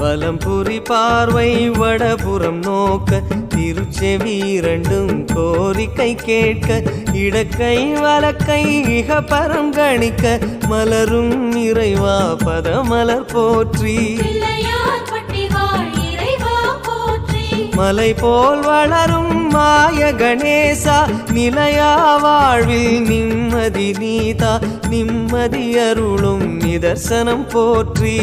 வலம்புரி பார்வை வடபுறம் நோக்க திருச்செவி இரண்டும் கோரிக்கை கேட்க இடக்கை வலக்கை இக பரம் கணிக்க மலரும் இறைவா பதமலர் போற்றி மலை போல் வளரும் மாய கணேசா நிலையா வாழ்வில் நிம்மதி நீதா நிம்மதி அருளும் நிதர்சனம் போற்றி